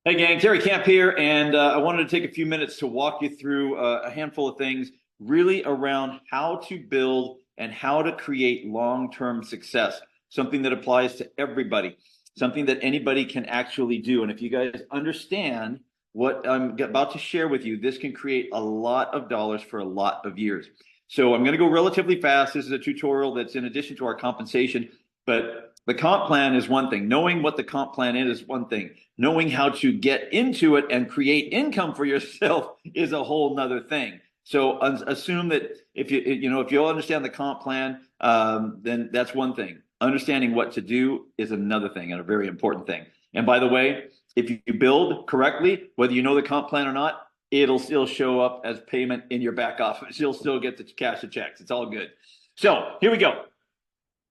Hey gang, Terry Camp here, and I wanted to take a few minutes to walk you through a handful of things really around how to build and how to create long-term success, something that applies to everybody, something that anybody can actually do. And if you guys understand what I'm about to share with you, this can create a lot of dollars for a lot of years. So I'm going to go relatively fast. This is a tutorial that's in addition to our compensation, but the comp plan is one thing. Knowing what the comp plan is one thing. Knowing how to get into it and create income for yourself is a whole nother thing. So assume that if you'll understand the comp plan, then that's one thing. Understanding what to do is another thing and a very important thing. And by the way, if you build correctly, whether you know the comp plan or not, it'll still show up as payment in your back office. You'll still get the cash the checks. It's all good. So here we go.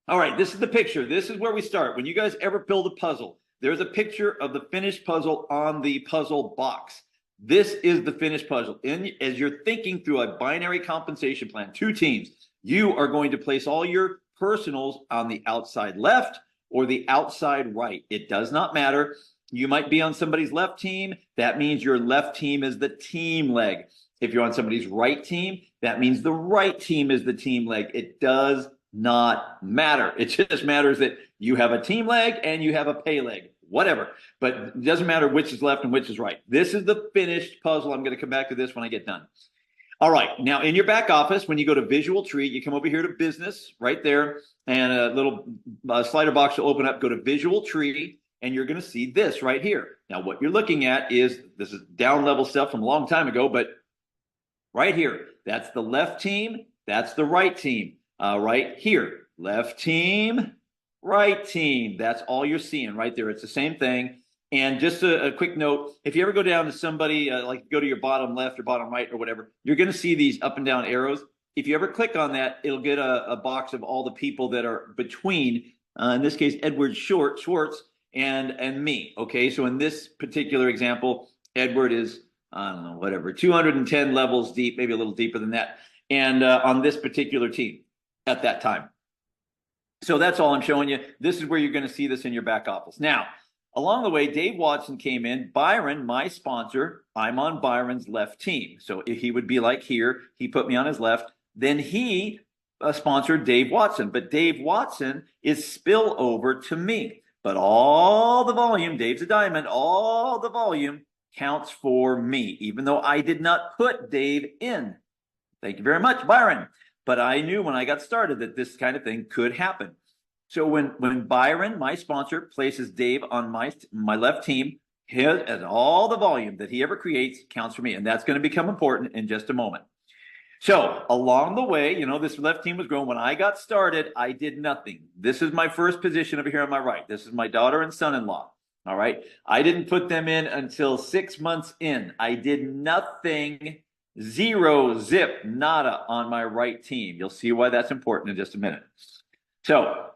All right, this is the picture. This is where we start. When you guys ever build a puzzle, there's a picture of the finished puzzle on the puzzle box. This is the finished puzzle. And as you're thinking through a binary compensation plan, two teams, you are going to place all your personals on the outside left or the outside right. It does not matter. You might be on somebody's left team. That means your left team is the team leg. If you're on somebody's right team, that means the right team is the team leg. It does not matter. It just matters that you have a team leg and you have a pay leg, whatever. But it doesn't matter which is left and which is right. This is the finished puzzle. I'm going to come back to this when I get done. All right. Now, in your back office, when you go to Visual Tree, you come over here to Business right there, and a little slider box will open up. Go to Visual Tree, and you're going to see this right here. Now, what you're looking at is this is down level stuff from a long time ago, but right here, that's the left team. That's the right team. Right here, left team, right team. That's all you're seeing right there. It's the same thing. And just a quick note, if you ever go down to somebody, like go to your bottom left or bottom right or whatever, you're going to see these up and down arrows. If you ever click on that, it'll get a box of all the people that are between, in this case, Edward Schwartz and me. Okay, so in this particular example, Edward is, I don't know, whatever, 210 levels deep, maybe a little deeper than that. And on this particular team at that time. So that's all I'm showing you. This is where you're going to see this in your back office. Now, along the way, Dave Watson came in. Byron, my sponsor, I'm on Byron's left team. So if he would be like here, he put me on his left. Then he sponsored Dave Watson. But Dave Watson is spillover to me. But all the volume, Dave's a diamond, all the volume counts for me, even though I did not put Dave in. Thank you very much, Byron. But I knew when I got started that this kind of thing could happen. So when Byron, my sponsor, places Dave on my left team, and all the volume that he ever creates counts for me. And that's going to become important in just a moment. So along the way, this left team was growing. When I got started, I did nothing. This is my first position over here on my right. This is my daughter and son-in-law. All right. I didn't put them in until 6 months in. I did nothing. Zero, zip, nada on my right team. You'll see why that's important in just a minute. So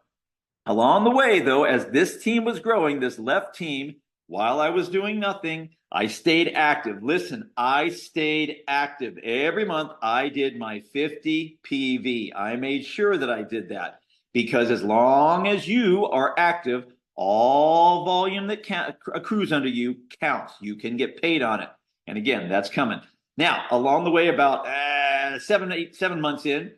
along the way, though, as this team was growing, this left team, while I was doing nothing, I stayed active. Listen, I stayed active. Every month, I did my 50 PV. I made sure that I did that because as long as you are active, all volume that accrues under you counts. You can get paid on it. And again, that's coming. Now, along the way, about 7 months in,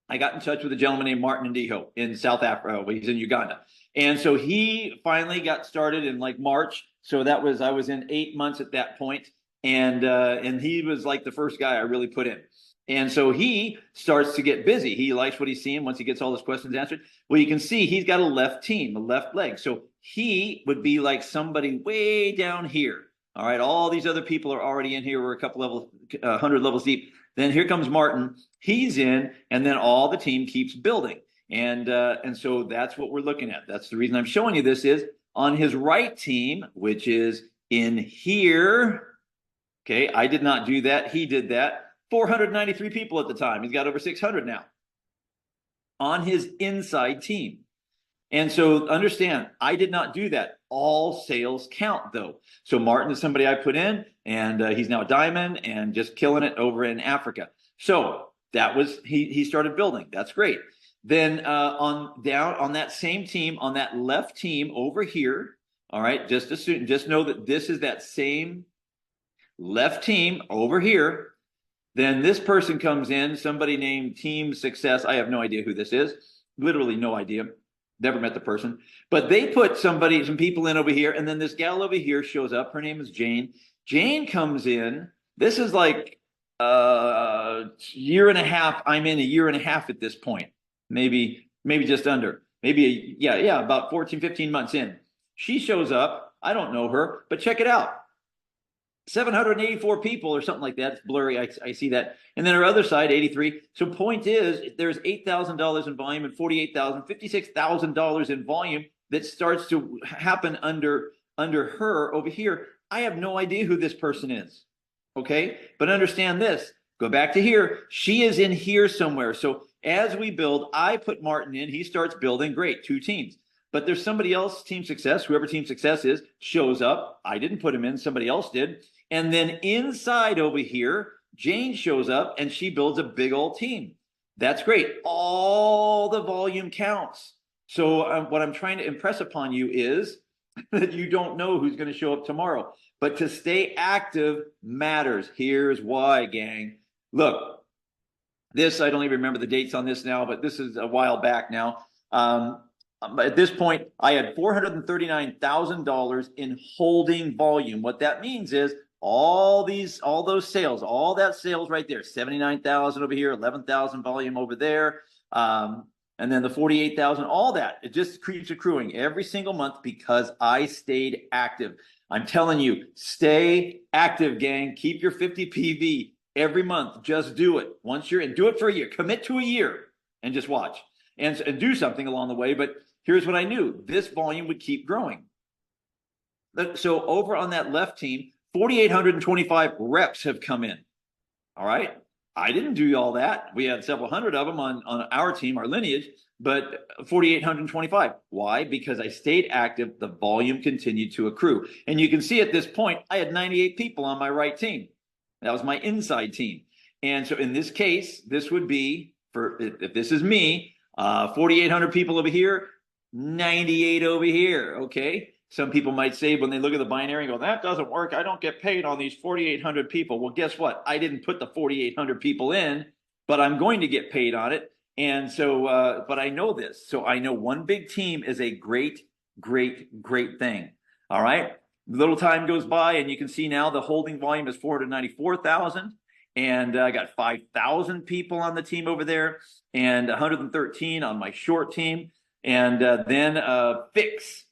I got in touch with a gentleman named Martin Ndiho in South Africa. He's in Uganda. And so he finally got started in like March. So I was in 8 months at that point. And he was like the first guy I really put in. And so he starts to get busy. He likes what he's seeing once he gets all his questions answered. Well, you can see he's got a left team, a left leg. So he would be like somebody way down here. All right, all these other people are already in here. We're a couple levels, 100 levels deep. Then here comes Martin. He's in, and then all the team keeps building. And so that's what we're looking at. That's the reason I'm showing you this is on his right team, which is in here. Okay, I did not do that. He did that. 493 people at the time. He's got over 600 now on his inside team. And so understand, I did not do that. All sales count, though. So Martin is somebody I put in, and he's now a diamond and just killing it over in Africa. So that was he started building. That's great. Then on that same team, on that left team over here, All right. Just assume, just know that this is that same left team over here. Then this person comes in, somebody named Team Success. I have no idea who this is. Literally no idea. Never met the person. But they put some people in over here. And then this gal over here shows up. Her name is Jane. Jane comes in. This is like a year and a half. I'm in a year and a half at this point. Maybe just under. About 14, 15 months in. She shows up. I don't know her, but check it out. 784 people or something like that. It's blurry. I see that. And then our other side, 83. So point is, there's $8,000 in volume and $48,000, $56,000 in volume that starts to happen under her over here. I have no idea who this person is. Okay. But understand this. Go back to here. She is in here somewhere. So as we build, I put Martin in. He starts building. Great. 2 teams. But there's somebody else, Team Success, whoever Team Success is, shows up. I didn't put him in. Somebody else did. And then inside over here, Jane shows up and she builds a big old team. That's great. All the volume counts. So what I'm trying to impress upon you is that you don't know who's going to show up tomorrow. But to stay active matters. Here's why, gang. Look, this, I don't even remember the dates on this now, but this is a while back now. At this point, I had $439,000 in holding volume. What that means is all those sales, all that sales right there, 79,000 over here, 11,000 volume over there, and then the 48,000, all that, it just keeps accruing every single month because I stayed active. I'm telling you, stay active, gang. Keep your 50 PV every month. Just do it. Once you're in, do it for a year. Commit to a year and just watch and do something along the way. But here's what I knew. This volume would keep growing. So over on that left team, 4,825 reps have come in. All right. I didn't do all that. We had several hundred of them on our team, our lineage, but 4,825. Why? Because I stayed active. The volume continued to accrue. And you can see at this point, I had 98 people on my right team. That was my inside team. And so in this case, this would be, if this is me, 4,800 people over here, 98 over here. Okay. Some people might say when they look at the binary and go, that doesn't work. I don't get paid on these 4,800 people. Well, guess what? I didn't put the 4,800 people in, but I'm going to get paid on it. And so, but I know this. So I know one big team is a great, great, great thing. All right. Little time goes by and you can see now the holding volume is 494,000. And I got 5,000 people on the team over there and 113 on my short team. And then Fix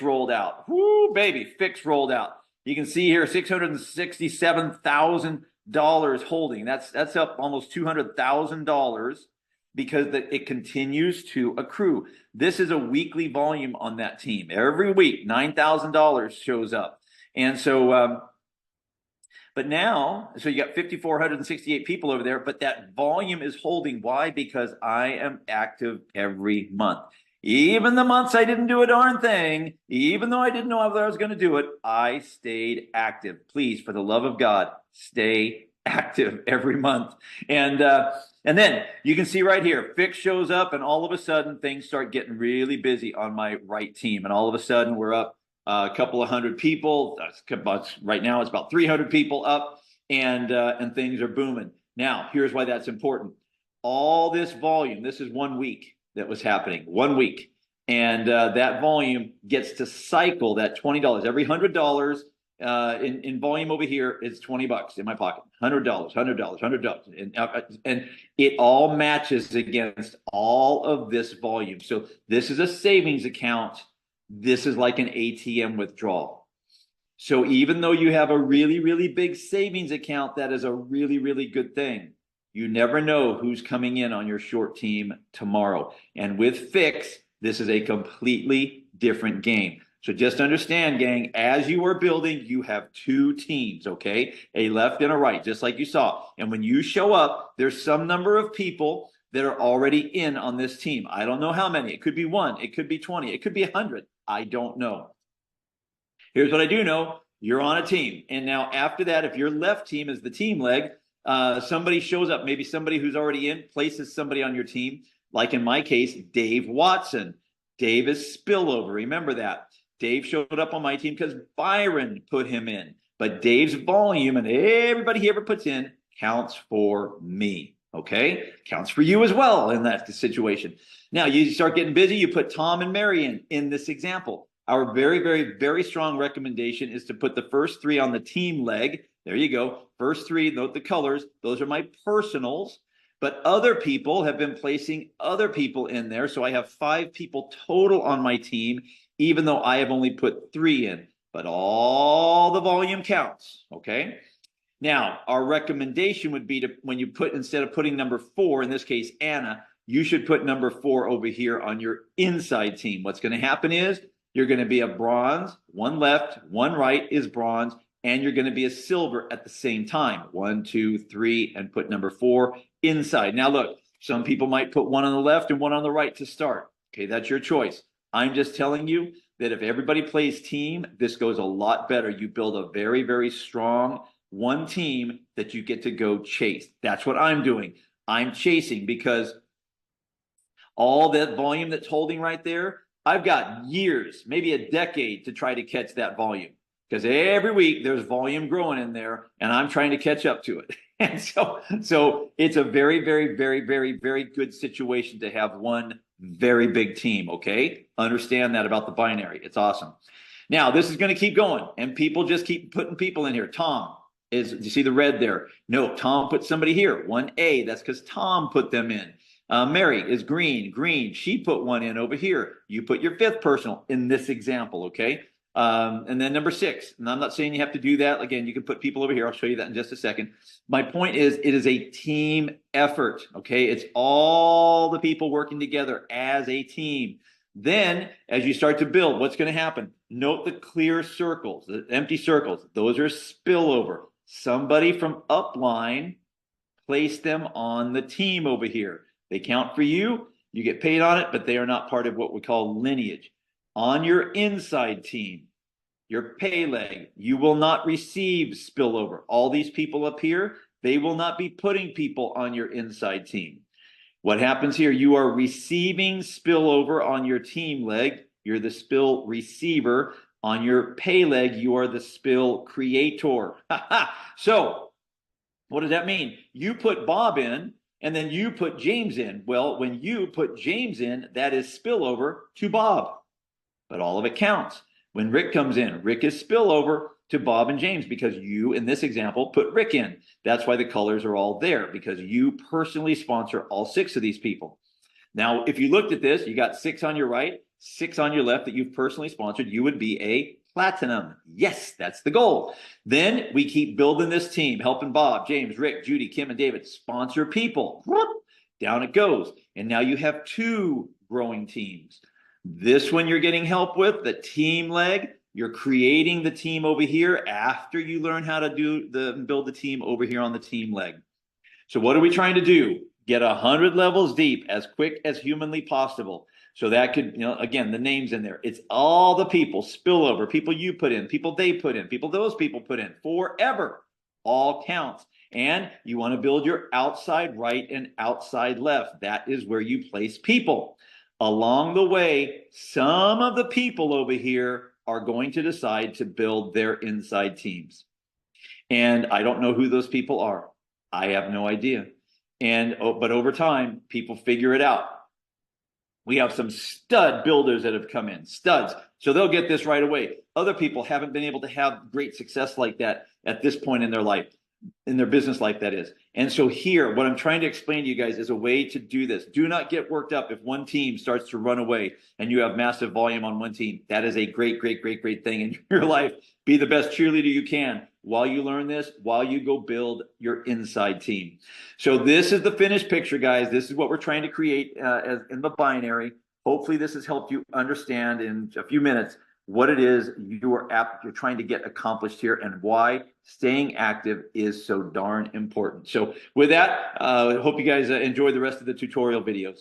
rolled out. Woo, baby, Fix rolled out. You can see here $667,000 holding. That's up almost $200,000 because it continues to accrue. This is a weekly volume on that team. Every week, $9,000 shows up. And so, but now, so you got 5,468 people over there, but that volume is holding. Why? Because I am active every month. Even the months I didn't do a darn thing, even though I didn't know whether I was going to do it, I stayed active. Please, for the love of God, stay active every month. And then you can see right here, Fix shows up and all of a sudden things start getting really busy on my right team. And all of a sudden we're up a couple of hundred people. Right now it's about 300 people up and things are booming. Now, here's why that's important. All this volume, this is 1 week that was happening, 1 week. And that volume gets to cycle that $20. Every $100 in volume over here is $20 in my pocket. $100, $100. And it all matches against all of this volume. So this is a savings account. This is like an ATM withdrawal. So even though you have a really, really big savings account, that is a really, really good thing. You never know who's coming in on your short team tomorrow. And with Fix, this is a completely different game. So just understand, gang, as you are building, you have 2 teams, okay? A left and a right, just like you saw. And when you show up, there's some number of people that are already in on this team. I don't know how many. It could be 1. It could be 20. It could be 100. I don't know. Here's what I do know. You're on a team. And now after that, if your left team is the team leg, somebody shows up, maybe somebody who's already in, places somebody on your team. Like in my case, Dave Watson. Dave is spillover. Remember that. Dave showed up on my team because Byron put him in. But Dave's volume and everybody he ever puts in counts for me. Okay? Counts for you as well in that situation. Now you start getting busy, you put Tom and Mary in this example. Our very, very, very strong recommendation is to put the first three on the team leg. There you go. First three, note the colors. Those are my personals. But other people have been placing other people in there. So I have 5 people total on my team, even though I have only put 3 in. But all the volume counts, okay? Now, our recommendation would be to, when you put, instead of putting number 4, in this case, Anna, you should put number 4 over here on your inside team. What's going to happen is you're going to be a bronze, one left, one right is bronze, and you're going to be a silver at the same time. 1, 2, 3, and put number 4 inside. Now, look, some people might put one on the left and one on the right to start. Okay, that's your choice. I'm just telling you that if everybody plays team, this goes a lot better. You build a very, very strong one team that you get to go chase. That's what I'm doing. I'm chasing because all that volume that's holding right there, I've got years, maybe a decade to try to catch that volume, because every week there's volume growing in there and I'm trying to catch up to it. And so it's a very, very, very, very, very good situation to have one very big team. Okay. Understand that about the binary. It's awesome. Now this is going to keep going and people just keep putting people in here. Tom is, you see the red there? No, Tom put somebody here. 1A. That's because Tom put them in. Mary is green. She put one in over here. You put your 5th personal in this example. Okay. And then number 6, and I'm not saying you have to do that. Again, you can put people over here. I'll show you that in just a second. My point is it is a team effort. Okay. It's all the people working together as a team. Then as you start to build, what's going to happen? Note the clear circles, the empty circles. Those are spillover. Somebody from upline place them on the team over here. They count for you. You get paid on it, but they are not part of what we call lineage. On your inside team, your pay leg, you will not receive spillover. All these people up here, they will not be putting people on your inside team. What happens here? You are receiving spillover on your team leg. You're the spill receiver. On your pay leg, you are the spill creator. So what does that mean? You put Bob in, and then you put James in. Well, when you put James in, that is spillover to Bob. But all of it counts. When Rick comes in, Rick is spillover to Bob and James because you, in this example, put Rick in. That's why the colors are all there, because you personally sponsor all 6 of these people. Now, if you looked at this, you got 6 on your right, 6 on your left that you've personally sponsored. You would be a platinum. Yes, that's the goal. Then we keep building this team, helping Bob, James, Rick, Judy, Kim, and David sponsor people. Down it goes. And now you have 2 growing teams. This one you're getting help with, the team leg. You're creating the team over here after you learn how to build the team over here on the team leg. So what are we trying to do? Get 100 levels deep as quick as humanly possible. So that could, again, the names in there. It's all the people, spillover, people you put in, people they put in, people those people put in, forever. All counts. And you want to build your outside right and outside left. That is where you place people. Along the way, some of the people over here are going to decide to build their inside teams. And I don't know who those people are. I have no idea. But over time, people figure it out. We have some stud builders that have come in, studs. So they'll get this right away. Other people haven't been able to have great success like that at this point in their life, in their business life, that is. And so here, what I'm trying to explain to you guys is a way to do this. Do not get worked up if one team starts to run away and you have massive volume on one team. That is a great, great, great, great thing in your life. Be the best cheerleader you can while you learn this, while you go build your inside team. So this is the finished picture, guys. This is what we're trying to create in the binary. Hopefully this has helped you understand in a few minutes what it is you're trying to get accomplished here and why staying active is so darn important. So with that, I hope you guys enjoy the rest of the tutorial videos.